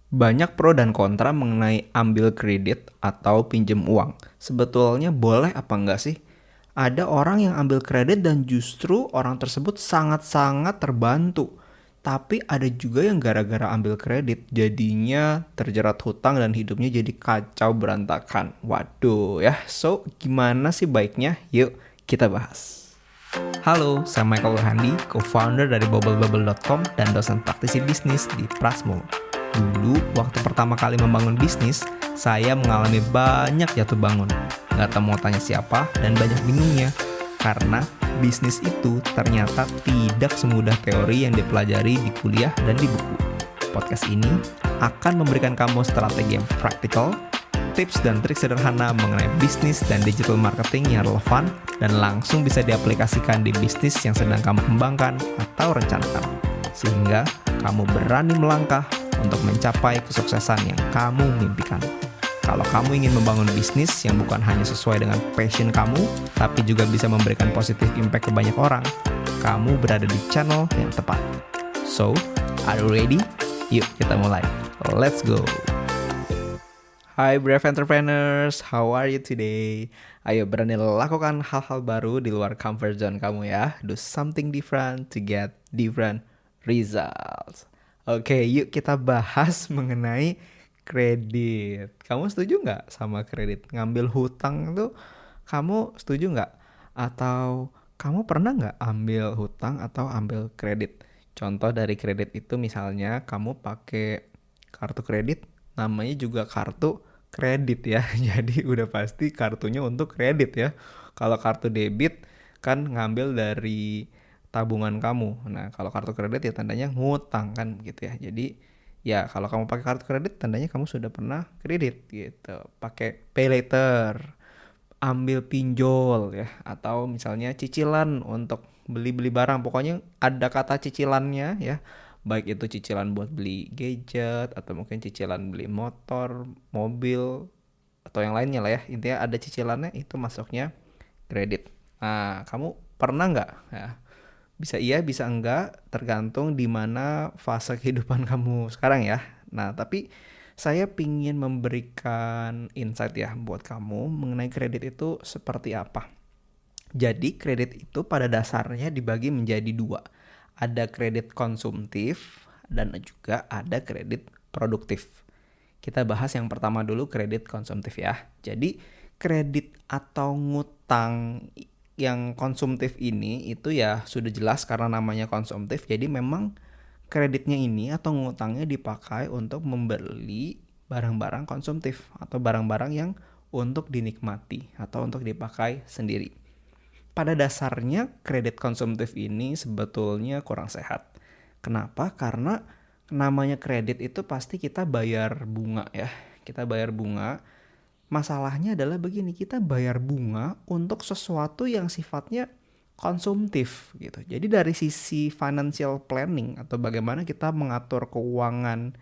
Banyak pro dan kontra mengenai ambil kredit atau pinjam uang. Sebetulnya boleh apa enggak sih? Ada orang yang ambil kredit dan justru orang tersebut sangat-sangat terbantu. Tapi ada juga yang gara-gara ambil kredit jadinya terjerat hutang dan hidupnya jadi kacau berantakan. Waduh ya, so gimana sih baiknya? Yuk kita bahas. Halo, saya Michael Rohandi, co-founder dari bubblebubble.com dan dosen praktisi bisnis di Prasmo. Dulu, waktu pertama kali membangun bisnis, saya mengalami banyak jatuh bangun. Gak tahu mau tanya siapa dan banyak bingungnya. Karena bisnis itu ternyata tidak semudah teori yang dipelajari di kuliah dan di buku. Podcast ini akan memberikan kamu strategi yang praktikal, tips dan trik sederhana mengenai bisnis dan digital marketing yang relevan dan langsung bisa diaplikasikan di bisnis yang sedang kamu kembangkan atau rencanakan. Sehingga kamu berani melangkah untuk mencapai kesuksesan yang kamu mimpikan. Kalau kamu ingin membangun bisnis yang bukan hanya sesuai dengan passion kamu, tapi juga bisa memberikan positive impact ke banyak orang, kamu berada di channel yang tepat. So, are you ready? Yuk kita mulai. Let's go! Hai brave entrepreneurs, how are you today? Ayo berani lakukan hal-hal baru di luar comfort zone kamu ya. Do something different to get different results. Oke, yuk kita bahas mengenai kredit. Kamu setuju nggak sama kredit? Ngambil hutang tuh kamu setuju nggak? Atau kamu pernah nggak ambil hutang atau ambil kredit? Contoh dari kredit itu misalnya kamu pakai kartu kredit, namanya juga kartu kredit ya. Jadi udah pasti kartunya untuk kredit ya. Kalau kartu debit kan ngambil dari tabungan kamu. Nah, kalau kartu kredit ya tandanya ngutang kan gitu ya. Jadi ya kalau kamu pakai kartu kredit tandanya kamu sudah pernah kredit gitu. Pakai pay later, ambil pinjol ya, atau misalnya cicilan untuk beli-beli barang. Pokoknya ada kata cicilannya ya. Baik itu cicilan buat beli gadget atau mungkin cicilan beli motor, mobil atau yang lainnya lah ya. Intinya ada cicilannya itu masuknya kredit. Nah, kamu pernah nggak? Ya, bisa iya, bisa enggak, tergantung di mana fase kehidupan kamu sekarang ya. Nah, tapi saya pingin memberikan insight ya buat kamu mengenai kredit itu seperti apa. Jadi kredit itu pada dasarnya dibagi menjadi dua. Ada kredit konsumtif dan juga ada kredit produktif. Kita bahas yang pertama dulu, kredit konsumtif ya. Jadi kredit atau ngutang yang konsumtif ini itu ya sudah jelas karena namanya konsumtif. Jadi memang kreditnya ini atau ngutangnya dipakai untuk membeli barang-barang konsumtif atau barang-barang yang untuk dinikmati atau untuk dipakai sendiri. Pada dasarnya kredit konsumtif ini sebetulnya kurang sehat. Kenapa? Karena namanya kredit itu pasti kita bayar bunga ya. Kita bayar bunga. Masalahnya adalah begini, kita bayar bunga untuk sesuatu yang sifatnya konsumtif gitu. Jadi dari sisi financial planning atau bagaimana kita mengatur keuangan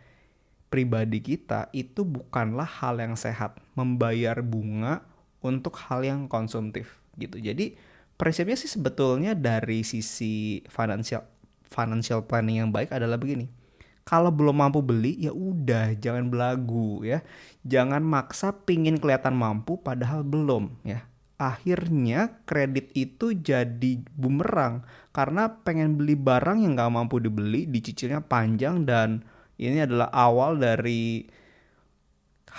pribadi kita itu bukanlah hal yang sehat. Membayar bunga untuk hal yang konsumtif gitu. Jadi prinsipnya sih sebetulnya dari sisi financial planning yang baik adalah begini. Kalau belum mampu beli ya udah jangan belagu ya. Jangan maksa pingin kelihatan mampu padahal belum ya. Akhirnya kredit itu jadi bumerang karena pengen beli barang yang gak mampu dibeli, dicicilnya panjang, dan ini adalah awal dari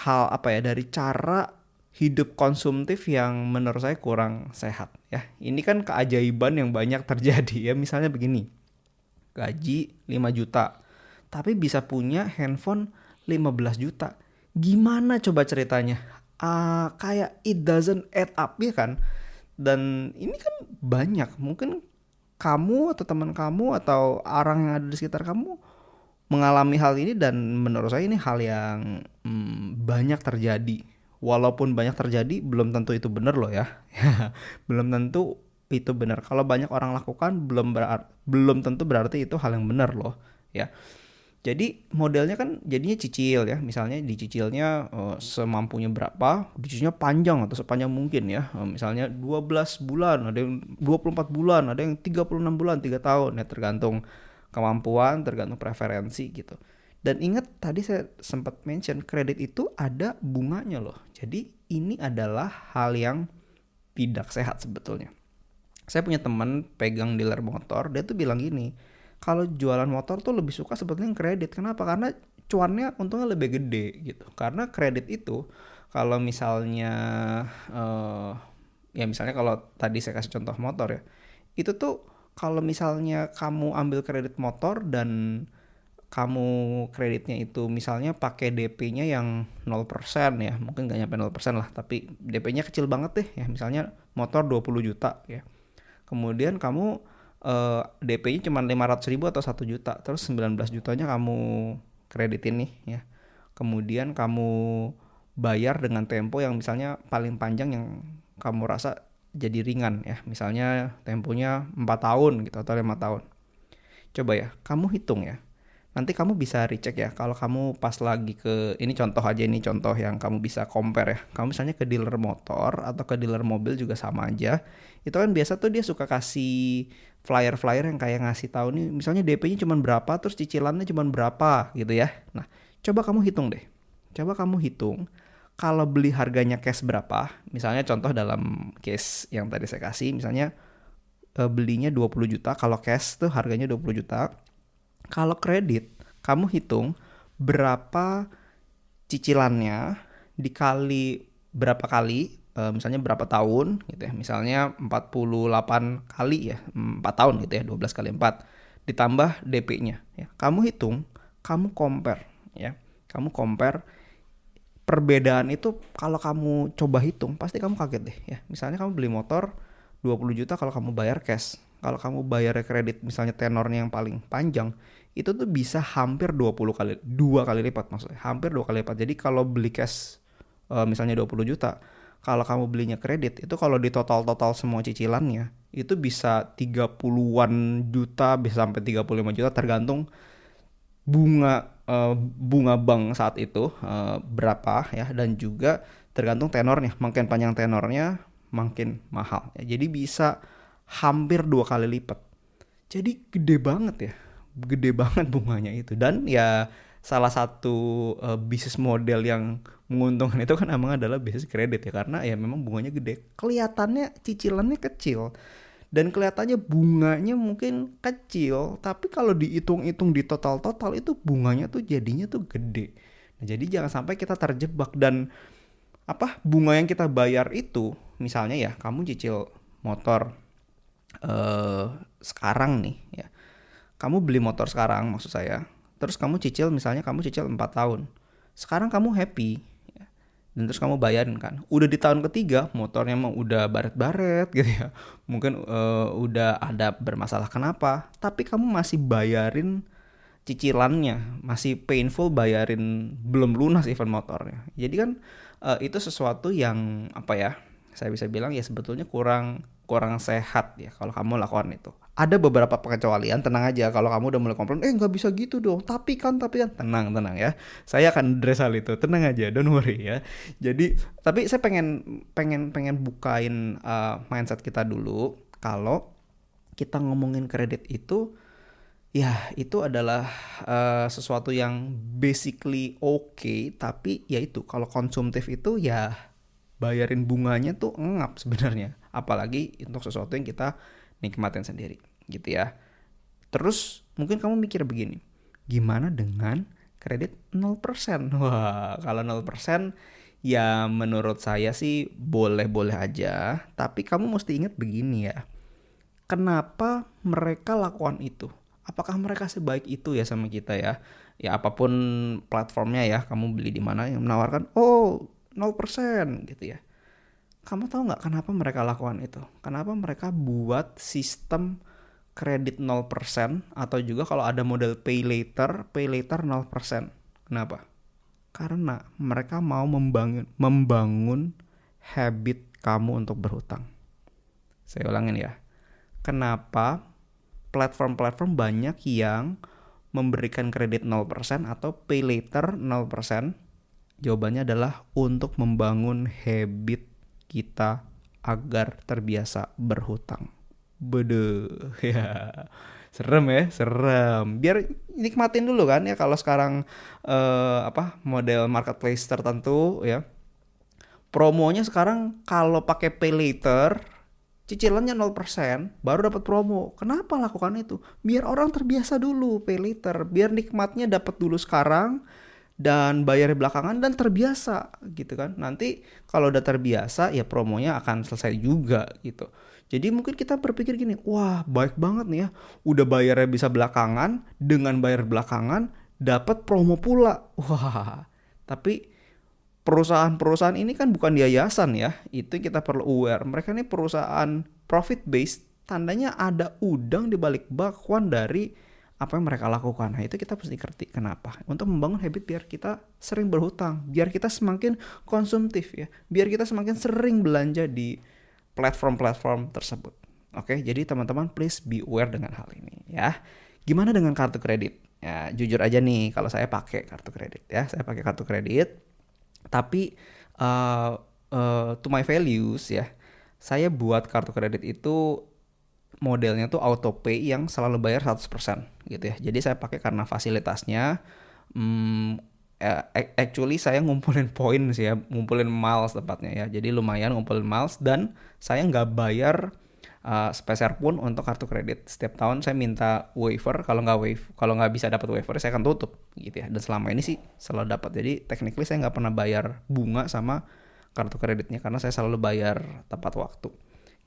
hal apa ya, dari cara hidup konsumtif yang menurut saya kurang sehat ya. Ini kan keajaiban yang banyak terjadi ya. Misalnya begini, gaji 5 juta tapi bisa punya handphone 15 juta. Gimana coba ceritanya? Kayak it doesn't add up ya kan? Dan ini kan banyak. Mungkin kamu atau teman kamu atau orang yang ada di sekitar kamu mengalami hal ini, dan menurut saya ini hal yang banyak terjadi. Walaupun banyak terjadi, belum tentu itu benar loh ya. Belum tentu itu benar. Kalau banyak orang lakukan, belum tentu berarti itu hal yang benar loh ya. Jadi modelnya kan jadinya cicil ya. Misalnya dicicilnya semampunya berapa, dicicilnya panjang atau sepanjang mungkin ya. Misalnya 12 bulan, ada yang 24 bulan, ada yang 36 bulan, 3 tahun ya, tergantung kemampuan, tergantung preferensi gitu. Dan ingat tadi saya sempat mention kredit itu ada bunganya loh. Jadi ini adalah hal yang tidak sehat sebetulnya. Saya punya teman pegang dealer motor, dia tuh bilang gini, kalau jualan motor tuh lebih suka sebetulnya yang kredit. Kenapa? Karena cuannya untungnya lebih gede gitu. Karena kredit itu kalau misalnya ya misalnya kalau tadi saya kasih contoh motor ya, itu tuh kalau misalnya kamu ambil kredit motor dan kamu kreditnya itu misalnya pakai DP-nya yang 0% ya, mungkin nggak nyampe 0% lah, tapi DP-nya kecil banget deh ya, misalnya motor 20 juta ya. Kemudian kamu DP-nya cuma 500.000 atau 1 juta, terus 19 jutanya kamu kreditin nih ya. Kemudian kamu bayar dengan tempo yang misalnya paling panjang yang kamu rasa jadi ringan ya. Misalnya temponya 4 tahun gitu atau 5 tahun. Coba ya, kamu hitung ya. Nanti kamu bisa recheck ya, kalau kamu pas lagi ke, ini contoh aja, ini contoh yang kamu bisa compare ya. Kamu misalnya ke dealer motor atau ke dealer mobil juga sama aja. Itu kan biasa tuh dia suka kasih flyer-flyer yang kayak ngasih tahu nih, misalnya DP-nya cuma berapa, terus cicilannya cuma berapa gitu ya. Nah, coba kamu hitung deh. Coba kamu hitung, kalau beli harganya cash berapa, misalnya contoh dalam case yang tadi saya kasih, misalnya belinya 20 juta, kalau cash tuh harganya 20 juta. Kalau kredit, kamu hitung berapa cicilannya dikali berapa kali, misalnya berapa tahun gitu ya. Misalnya 48 kali ya, 4 tahun gitu ya, 12 kali 4 ditambah DP-nya ya. Kamu hitung, kamu compare ya. Kamu compare perbedaan itu, kalau kamu coba hitung pasti kamu kaget deh ya. Misalnya kamu beli motor 20 juta kalau kamu bayar cash. Kalau kamu bayar kredit misalnya tenornya yang paling panjang, itu tuh bisa hampir 20 kali, 2 kali lipat maksudnya. Hampir 2 kali lipat. Jadi kalau beli cash misalnya 20 juta, kalau kamu belinya kredit, itu kalau di total semua cicilannya, itu bisa 30-an juta, bisa sampai 35 juta tergantung bunga bank saat itu berapa ya, dan juga tergantung tenornya. Makin panjang tenornya makin mahal ya. Jadi bisa hampir 2 kali lipat. Jadi gede banget ya, gede banget bunganya itu. Dan ya salah satu bisnis model yang menguntungkan itu kan emang adalah bisnis kredit ya, karena ya memang bunganya gede. Kelihatannya cicilannya kecil dan kelihatannya bunganya mungkin kecil, tapi kalau dihitung-hitung di total itu bunganya tuh jadinya tuh gede. Nah, jadi jangan sampai kita terjebak. Dan bunga yang kita bayar itu, misalnya ya kamu cicil motor sekarang nih ya, kamu beli motor sekarang maksud saya, terus kamu cicil, misalnya kamu cicil 4 tahun, sekarang kamu happy ya, dan terus kamu bayarin kan, udah di tahun ketiga motornya mau udah baret-baret gitu ya, mungkin udah ada bermasalah kenapa, tapi kamu masih bayarin cicilannya, masih painful bayarin, belum lunas even motornya. Jadi kan itu sesuatu yang saya bisa bilang ya sebetulnya kurang sehat ya kalau kamu lakukan itu. Ada beberapa pengecualian, tenang aja kalau kamu udah mulai komplain, nggak bisa gitu dong, tapi kan tenang ya, saya akan address hal itu, tenang aja, don't worry ya. Jadi tapi saya pengen bukain mindset kita dulu. Kalau kita ngomongin kredit itu, ya itu adalah sesuatu yang basically okay, tapi ya itu kalau konsumtif itu ya bayarin bunganya tuh ngap sebenarnya, apalagi untuk sesuatu yang kita nikmatin sendiri gitu ya. Terus mungkin kamu mikir begini, gimana dengan kredit 0%? Wah, kalau 0% ya menurut saya sih boleh-boleh aja, tapi kamu mesti ingat begini ya, kenapa mereka lakukan itu? Apakah mereka sebaik itu ya sama kita ya? Ya apapun platformnya ya, kamu beli di mana yang menawarkan 0% gitu ya. Kamu tahu nggak kenapa mereka lakukan itu? Kenapa mereka buat sistem kredit 0% atau juga kalau ada model pay later 0%? Kenapa? Karena mereka mau membangun habit kamu untuk berhutang. Saya ulangin ya. Kenapa platform-platform banyak yang memberikan kredit 0% atau pay later 0%? Jawabannya adalah untuk membangun habit kita agar terbiasa berhutang. Bede ya. Serem ya, serem. Biar nikmatin dulu kan ya kalau sekarang model marketplace tertentu ya. Promonya sekarang kalau pakai pay later cicilannya 0% baru dapat promo. Kenapa lakukan itu? Biar orang terbiasa dulu pay later, biar nikmatnya dapat dulu sekarang dan bayar belakangan dan terbiasa gitu kan. Nanti kalau udah terbiasa ya promonya akan selesai juga gitu. Jadi mungkin kita berpikir gini, wah baik banget nih ya, udah bayarnya bisa belakangan, dengan bayar belakangan dapat promo pula. Wah, tapi perusahaan-perusahaan ini kan bukan yayasan ya, itu kita perlu aware. Mereka ini perusahaan profit based, tandanya ada udang di balik bakwan dari apa yang mereka lakukan. Nah itu kita pasti ngerti kenapa. Untuk membangun habit biar kita sering berhutang, biar kita semakin konsumtif ya, biar kita semakin sering belanja di platform-platform tersebut. Oke, jadi teman-teman please be aware dengan hal ini ya. Gimana dengan kartu kredit? Ya, jujur aja nih, kalau saya pakai kartu kredit ya, saya pakai kartu kredit. Tapi to my values ya, saya buat kartu kredit itu modelnya tuh auto pay yang selalu bayar 100% gitu ya. Jadi saya pakai karena fasilitasnya. Actually saya ngumpulin poin sih ya, ngumpulin miles tepatnya ya. Jadi lumayan ngumpulin miles dan saya nggak bayar sepeser pun untuk kartu kredit. Setiap tahun saya minta waiver, kalau nggak bisa dapat waiver saya akan tutup gitu ya. Dan selama ini sih selalu dapat. Jadi technically saya nggak pernah bayar bunga sama kartu kreditnya karena saya selalu bayar tepat waktu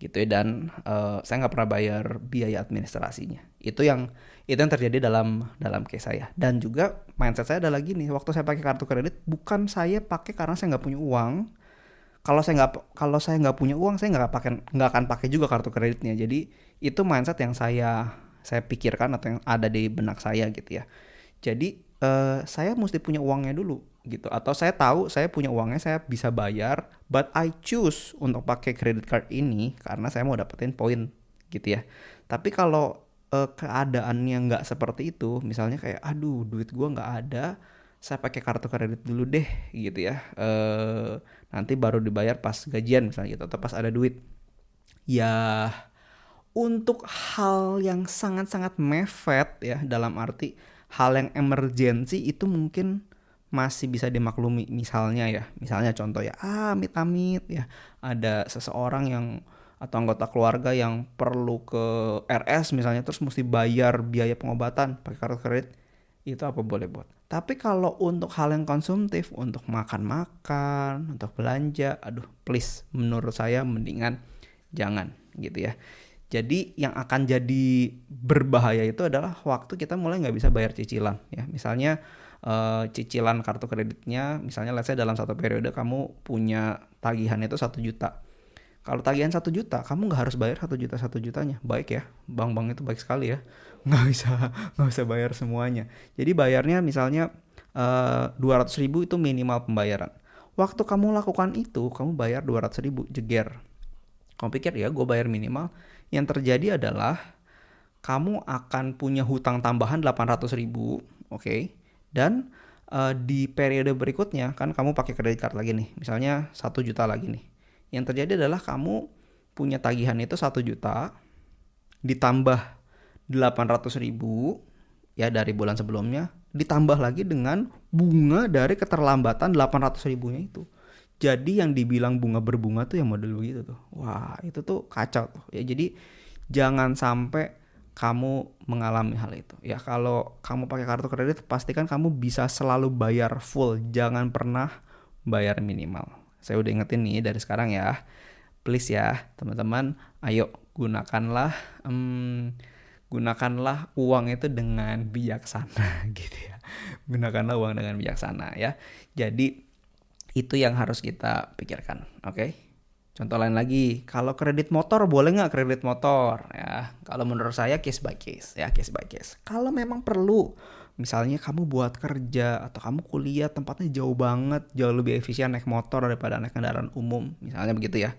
gitu ya. Dan saya nggak pernah bayar biaya administrasinya. Itu yang terjadi dalam case saya. Dan juga mindset saya adalah gini, waktu saya pakai kartu kredit bukan saya pakai karena saya nggak punya uang. Kalau saya nggak punya uang, saya nggak akan pakai juga kartu kreditnya. Jadi itu mindset yang saya pikirkan atau yang ada di benak saya gitu ya. Jadi saya mesti punya uangnya dulu gitu. Atau saya tahu saya punya uangnya, saya bisa bayar, but I choose untuk pakai credit card ini karena saya mau dapetin poin gitu ya. Tapi kalau keadaannya nggak seperti itu, misalnya kayak aduh duit gua nggak ada, saya pakai kartu kredit dulu deh gitu ya. Nanti baru dibayar pas gajian misalnya gitu atau pas ada duit. Ya untuk hal yang sangat-sangat mepet ya, dalam arti hal yang emergency itu mungkin masih bisa dimaklumi. Misalnya contoh ya, amit-amit ya, ada seseorang yang atau anggota keluarga yang perlu ke RS misalnya, terus mesti bayar biaya pengobatan pakai kartu kredit, itu apa boleh buat. Tapi kalau untuk hal yang konsumtif, untuk makan-makan, untuk belanja, aduh please, menurut saya mendingan jangan gitu ya. Jadi yang akan jadi berbahaya itu adalah waktu kita mulai nggak bisa bayar cicilan ya. Misalnya cicilan kartu kreditnya, misalnya let's say dalam satu periode kamu punya tagihan itu 1 juta. Kalau tagihan 1 juta, kamu nggak harus bayar 1 juta 1 jutanya. Baik ya, bank-bank itu baik sekali ya. Nggak bisa bayar semuanya. Jadi bayarnya misalnya 200.000 itu minimal pembayaran. Waktu kamu lakukan itu, kamu bayar 200.000 jeger. Kamu pikir ya, gue bayar minimal. Yang terjadi adalah kamu akan punya hutang tambahan 800.000, oke? Dan di periode berikutnya kan kamu pakai credit card lagi nih, misalnya 1 juta lagi nih. Yang terjadi adalah kamu punya tagihan itu 1 juta ditambah 800.000 ya dari bulan sebelumnya, ditambah lagi dengan bunga dari keterlambatan 800.000-nya itu. Jadi yang dibilang bunga berbunga tuh yang model begitu tuh. Wah, itu tuh kacau tuh. Ya jadi jangan sampai kamu mengalami hal itu. Ya kalau kamu pakai kartu kredit pastikan kamu bisa selalu bayar full. Jangan pernah bayar minimal. Saya udah ingetin nih dari sekarang ya. Please ya, teman-teman, ayo gunakanlah uang itu dengan bijaksana gitu ya. Gunakanlah uang dengan bijaksana ya. Jadi itu yang harus kita pikirkan, oke? Contoh lain lagi, kalau kredit motor boleh nggak kredit motor? Ya, kalau menurut saya case by case ya, case by case. Kalau memang perlu, misalnya kamu buat kerja atau kamu kuliah tempatnya jauh banget, jauh lebih efisien naik motor daripada naik kendaraan umum, misalnya begitu ya.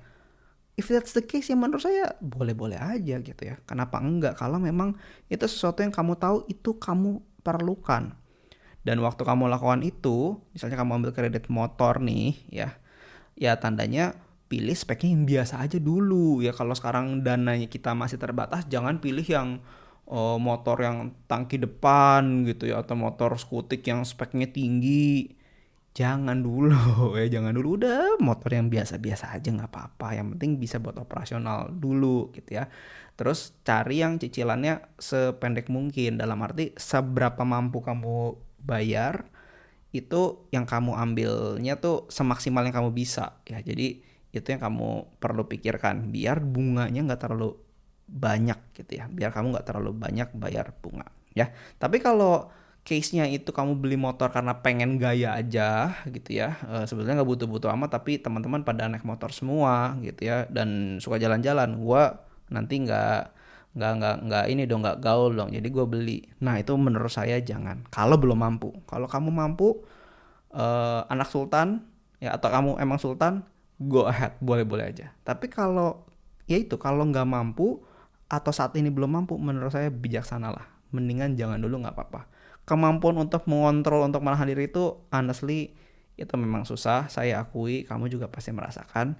If that's the case, ya menurut saya boleh-boleh aja gitu ya. Kenapa enggak? Kalau memang itu sesuatu yang kamu tahu itu kamu perlukan. Dan waktu kamu lakukan itu, misalnya kamu ambil kredit motor nih ya tandanya pilih speknya yang biasa aja dulu ya. Kalau sekarang dananya kita masih terbatas, jangan pilih yang motor yang tangki depan gitu ya, atau motor skutik yang speknya tinggi. Jangan dulu ya, jangan dulu, udah motor yang biasa-biasa aja nggak apa-apa, yang penting bisa buat operasional dulu gitu ya. Terus cari yang cicilannya sependek mungkin, dalam arti seberapa mampu kamu bayar, itu yang kamu ambilnya tuh semaksimal yang kamu bisa ya. Jadi itu yang kamu perlu pikirkan, biar bunganya nggak terlalu banyak gitu ya, biar kamu nggak terlalu banyak bayar bunga ya. Tapi kalau case-nya itu kamu beli motor karena pengen gaya aja gitu ya, sebetulnya nggak butuh-butuh amat, tapi teman-teman pada naik motor semua gitu ya dan suka jalan-jalan, gua nanti nggak ini dong, nggak gaul dong, jadi gue beli. Nah itu menurut saya jangan, kalau belum mampu. Kalau kamu mampu, anak sultan ya, atau kamu emang sultan, go ahead, boleh-boleh aja. Tapi kalau ya itu, kalau nggak mampu atau saat ini belum mampu, menurut saya bijaksanalah, mendingan jangan dulu, nggak apa-apa. Kemampuan untuk mengontrol, untuk menahan diri itu honestly itu memang susah, saya akui, kamu juga pasti merasakan.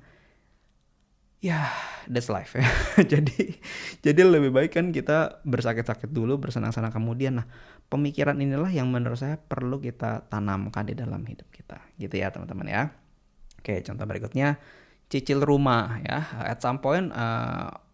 Ya, that's life ya. jadi jadi lebih baik kan kita bersakit-sakit dulu, bersenang-senang kemudian. Nah, pemikiran inilah yang menurut saya perlu kita tanamkan di dalam hidup kita gitu ya teman-teman ya. Oke, contoh berikutnya, cicil rumah ya. At some point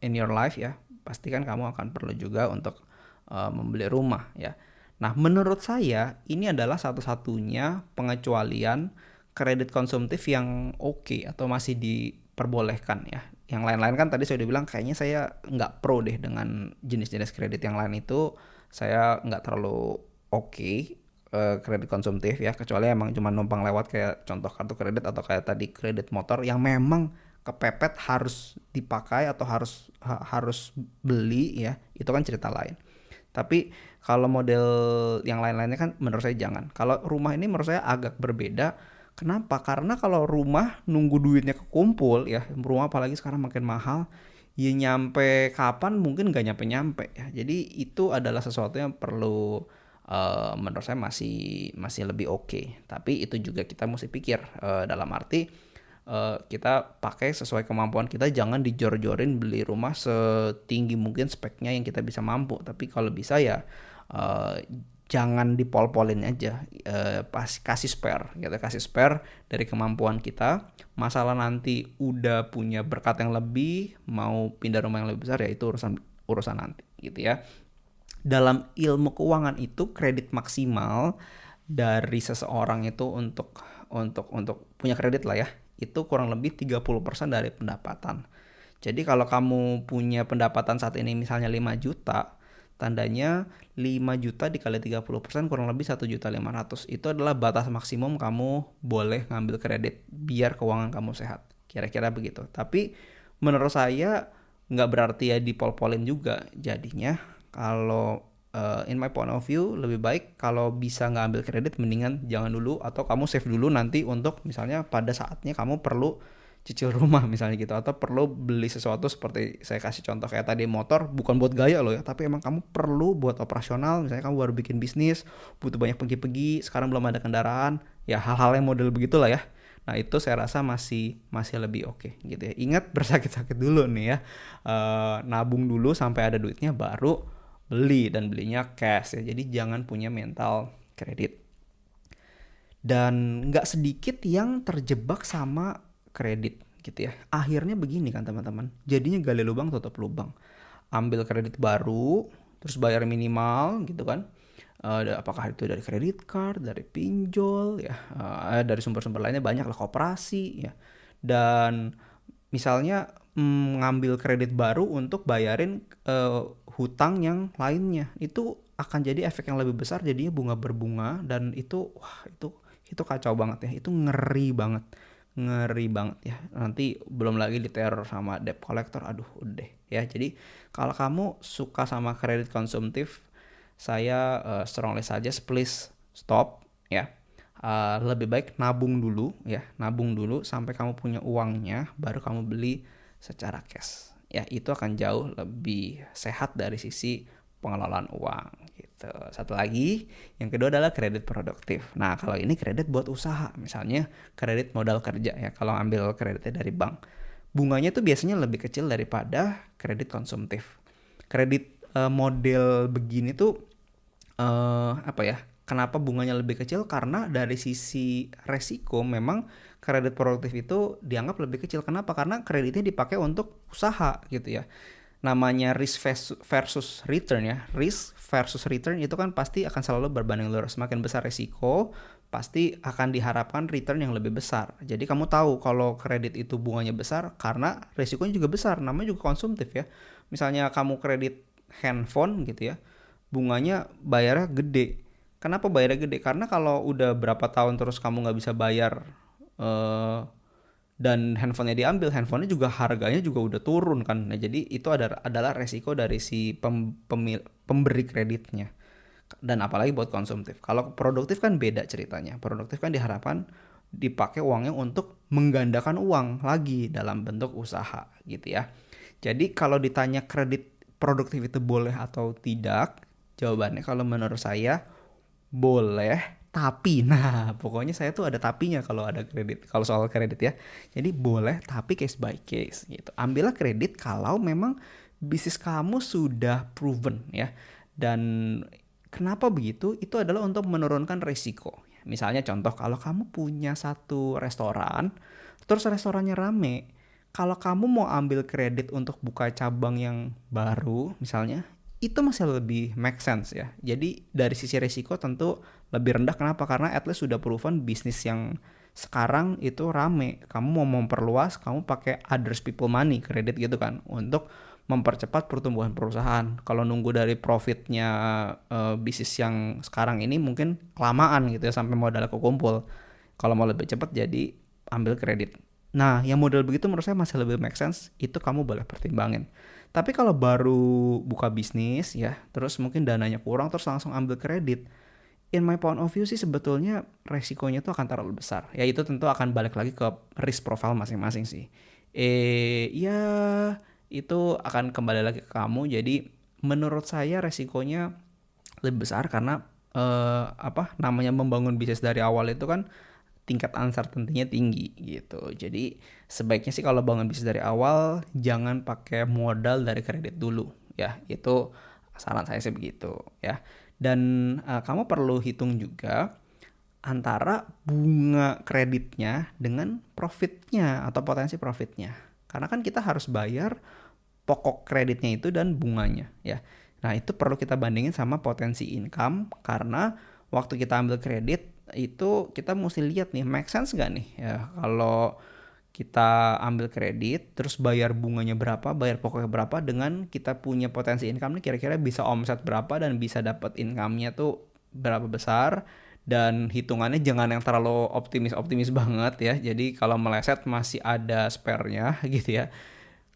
in your life ya, pasti kan kamu akan perlu juga untuk membeli rumah ya. Nah, menurut saya ini adalah satu-satunya pengecualian kredit konsumtif yang oke atau masih diperbolehkan ya. Yang lain-lain kan tadi saya udah bilang kayaknya saya nggak pro deh dengan jenis-jenis kredit yang lain itu, saya nggak terlalu oke kredit konsumtif ya, kecuali emang cuma numpang lewat kayak contoh kartu kredit atau kayak tadi kredit motor yang memang kepepet harus dipakai atau harus beli ya, itu kan cerita lain. Tapi kalau model yang lain-lainnya kan menurut saya jangan. Kalau rumah ini menurut saya agak berbeda. Kenapa? Karena kalau rumah nunggu duitnya kekumpul ya, rumah apalagi sekarang makin mahal, ya nyampe kapan mungkin nggak nyampe-nyampe ya. Jadi itu adalah sesuatu yang perlu, menurut saya masih masih lebih oke. Tapi itu juga kita mesti pikir, dalam arti kita pakai sesuai kemampuan kita, jangan dijor-jorin beli rumah setinggi mungkin speknya yang kita bisa mampu. Tapi kalau bisa ya jangan dipol-polin aja, kasih spare gitu, kasih spare dari kemampuan kita. Masalah nanti udah punya berkat yang lebih, mau pindah rumah yang lebih besar ya itu urusan nanti gitu ya. Dalam ilmu keuangan itu kredit maksimal dari seseorang itu untuk punya kredit lah ya, itu kurang lebih 30% dari pendapatan. Jadi kalau kamu punya pendapatan saat ini misalnya 5 juta, tandanya 5 juta dikali 30% kurang lebih 1.500.000. Itu adalah batas maksimum kamu boleh ngambil kredit biar keuangan kamu sehat. Kira-kira begitu. Tapi menurut saya nggak berarti ya dipol-polin juga. Jadinya kalau in my point of view lebih baik kalau bisa nggak ambil kredit mendingan jangan dulu, atau kamu save dulu nanti untuk misalnya pada saatnya kamu perlu cicil rumah misalnya gitu, atau perlu beli sesuatu seperti saya kasih contoh kayak tadi motor, bukan buat gaya loh ya, tapi emang kamu perlu buat operasional, misalnya kamu baru bikin bisnis butuh banyak pergi-pergi, sekarang belum ada kendaraan ya, hal-hal yang model begitulah ya. Nah itu saya rasa masih lebih oke gitu ya. Ingat bersakit-sakit dulu nih ya, nabung dulu sampai ada duitnya baru beli, dan belinya cash ya. Jadi jangan punya mental kredit. Dan nggak sedikit yang terjebak sama kredit gitu ya. Akhirnya begini kan teman-teman, jadinya gali lubang tutup lubang. Ambil kredit baru, terus bayar minimal gitu kan. Apakah itu dari kredit card, dari pinjol ya, dari sumber-sumber lainnya banyak lah, koperasi ya. Dan misalnya ngambil kredit baru untuk bayarin hutang yang lainnya, itu akan jadi efek yang lebih besar, jadinya bunga berbunga, dan itu wah itu kacau banget ya, itu ngeri banget ya. Nanti belum lagi diteror sama debt collector, aduh udah deh ya. Jadi kalau kamu suka sama kredit konsumtif, saya strongly suggest please stop ya. Lebih baik nabung dulu ya, nabung dulu sampai kamu punya uangnya, baru kamu beli secara cash ya. Itu akan jauh lebih sehat dari sisi pengelolaan uang gitu. Satu lagi, yang kedua adalah kredit produktif. Nah kalau ini kredit buat usaha, misalnya kredit modal kerja ya, kalau ambil kreditnya dari bank, bunganya tuh biasanya lebih kecil daripada kredit konsumtif. Kredit model begini tuh apa ya? Kenapa bunganya lebih kecil? Karena dari sisi resiko memang kredit produktif itu dianggap lebih kecil. Kenapa? Karena kreditnya dipakai untuk usaha gitu ya. Namanya risk versus return ya. Risk versus return itu kan pasti akan selalu berbanding lurus. Semakin besar resiko, pasti akan diharapkan return yang lebih besar. Jadi kamu tahu kalau kredit itu bunganya besar karena resikonya juga besar. Namanya juga konsumtif ya. Misalnya kamu kredit handphone gitu ya, bunganya bayarnya gede. Kenapa bayarnya gede? Karena kalau udah berapa tahun terus kamu nggak bisa bayar eh, dan handphonenya diambil, handphonenya juga harganya juga udah turun kan. Nah jadi itu adalah resiko dari si pemberi kreditnya. Dan apalagi buat konsumtif. Kalau produktif kan beda ceritanya. Produktif kan diharapkan dipakai uangnya untuk menggandakan uang lagi dalam bentuk usaha gitu ya. Jadi kalau ditanya kredit produktif itu boleh atau tidak, jawabannya kalau menurut saya boleh, tapi nah pokoknya saya tuh ada tapinya kalau ada kredit, kalau soal kredit ya. Jadi boleh tapi case by case gitu. Ambillah kredit kalau memang bisnis kamu sudah proven ya. Dan kenapa begitu? Itu adalah untuk menurunkan risiko. Misalnya contoh kalau kamu punya satu restoran, terus restorannya rame. Kalau kamu mau ambil kredit untuk buka cabang yang baru misalnya, itu masih lebih make sense ya. Jadi dari sisi risiko tentu lebih rendah. Kenapa? Karena at least sudah proven bisnis yang sekarang itu rame. Kamu mau memperluas, kamu pakai others people money, kredit gitu kan, untuk mempercepat pertumbuhan perusahaan. Kalau nunggu dari profitnya bisnis yang sekarang ini mungkin kelamaan gitu ya sampai modalnya kekumpul. Kalau mau lebih cepat jadi ambil kredit. Nah, yang model begitu menurut saya masih lebih make sense, itu kamu boleh pertimbangin. Tapi kalau baru buka bisnis ya, terus mungkin dananya kurang terus langsung ambil kredit, in my point of view sih sebetulnya resikonya tuh akan terlalu besar. Ya itu tentu akan balik lagi ke risk profile masing-masing sih. Ya itu akan kembali lagi ke kamu. Jadi menurut saya resikonya lebih besar karena namanya membangun bisnis dari awal itu kan tingkat uncertainty-nya tinggi gitu. Jadi sebaiknya sih kalau bangun bisnis dari awal jangan pakai modal dari kredit dulu ya. Itu saran saya sih begitu ya. Dan kamu perlu hitung juga antara bunga kreditnya dengan profitnya atau potensi profitnya. Karena kan kita harus bayar pokok kreditnya itu dan bunganya ya. Nah itu perlu kita bandingin sama potensi income karena waktu kita ambil kredit itu kita mesti lihat nih make sense gak nih ya kalau kita ambil kredit terus bayar bunganya berapa, bayar pokoknya berapa dengan kita punya potensi income nih kira-kira bisa omset berapa dan bisa dapat income-nya tuh berapa besar. Dan hitungannya jangan yang terlalu optimis banget ya. Jadi kalau meleset masih ada spare-nya gitu ya.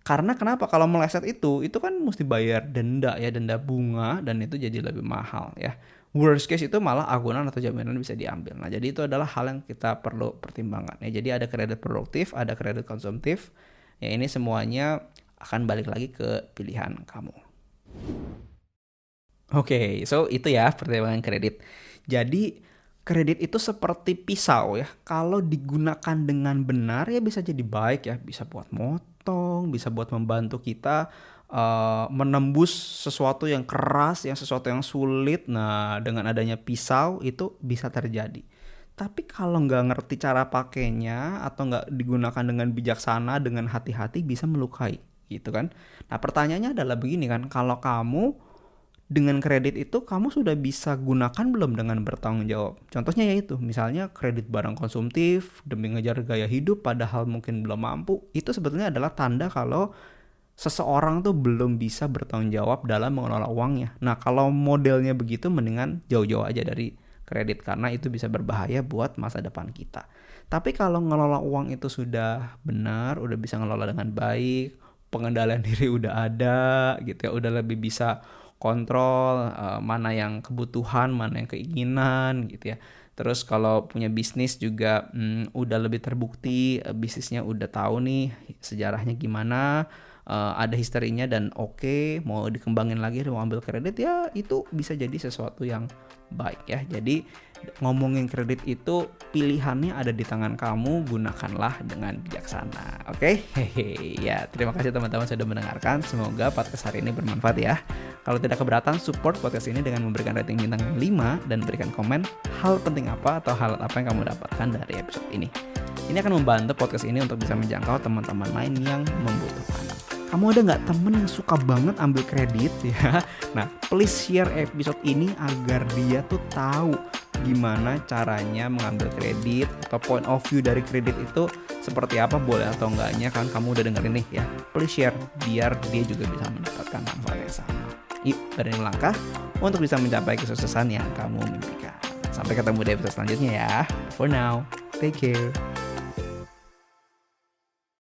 Karena kenapa? Kalau meleset itu kan mesti bayar denda ya, denda bunga dan itu jadi lebih mahal ya. Worst case itu malah agunan atau jaminan bisa diambil. Nah, jadi itu adalah hal yang kita perlu pertimbangkan ya. Jadi ada kredit produktif, ada kredit konsumtif. Ya ini semuanya akan balik lagi ke pilihan kamu. Oke, so itu ya pertimbangan kredit. Jadi kredit itu seperti pisau ya. Kalau digunakan dengan benar ya bisa jadi baik ya. Bisa buat motong, bisa buat membantu kita menembus sesuatu yang keras, yang sesuatu yang sulit. Nah dengan adanya pisau itu bisa terjadi. Tapi kalau nggak ngerti cara pakainya atau nggak digunakan dengan bijaksana, dengan hati-hati bisa melukai gitu kan. Nah pertanyaannya adalah begini kan, kalau kamu dengan kredit itu kamu sudah bisa gunakan belum dengan bertanggung jawab? Contohnya yaitu misalnya kredit barang konsumtif demi ngejar gaya hidup padahal mungkin belum mampu. Itu sebetulnya adalah tanda kalau seseorang tuh belum bisa bertanggung jawab dalam mengelola uangnya. Nah kalau modelnya begitu mendingan jauh-jauh aja dari kredit karena itu bisa berbahaya buat masa depan kita. Tapi kalau ngelola uang itu sudah benar, udah bisa ngelola dengan baik, pengendalian diri udah ada gitu ya, udah lebih bisa kontrol mana yang kebutuhan, mana yang keinginan gitu ya. Terus kalau punya bisnis juga udah lebih terbukti, bisnisnya udah tahu nih sejarahnya gimana, ada historinya dan oke, mau dikembangin lagi, mau ambil kredit ya itu bisa jadi sesuatu yang baik ya. Jadi ngomongin kredit itu pilihannya ada di tangan kamu, gunakanlah dengan bijaksana. Oke? Hehe. Ya, terima kasih teman-teman sudah mendengarkan. Semoga podcast hari ini bermanfaat ya. Kalau tidak keberatan, support podcast ini dengan memberikan rating bintang 5 dan berikan komen hal penting apa atau hal apa yang kamu dapatkan dari episode ini. Ini akan membantu podcast ini untuk bisa menjangkau teman-teman lain yang membutuhkan. Kamu ada nggak temen yang suka banget ambil kredit ya? Nah, please share episode ini agar dia tuh tahu gimana caranya mengambil kredit atau point of view dari kredit itu seperti apa, boleh atau enggaknya kan kamu udah dengerin nih ya. Please share biar dia juga bisa mendapatkan manfaat yang sama. Yuk, berani melangkah untuk bisa mencapai kesuksesan yang kamu mimpikan. Sampai ketemu di episode selanjutnya ya. For now, take care.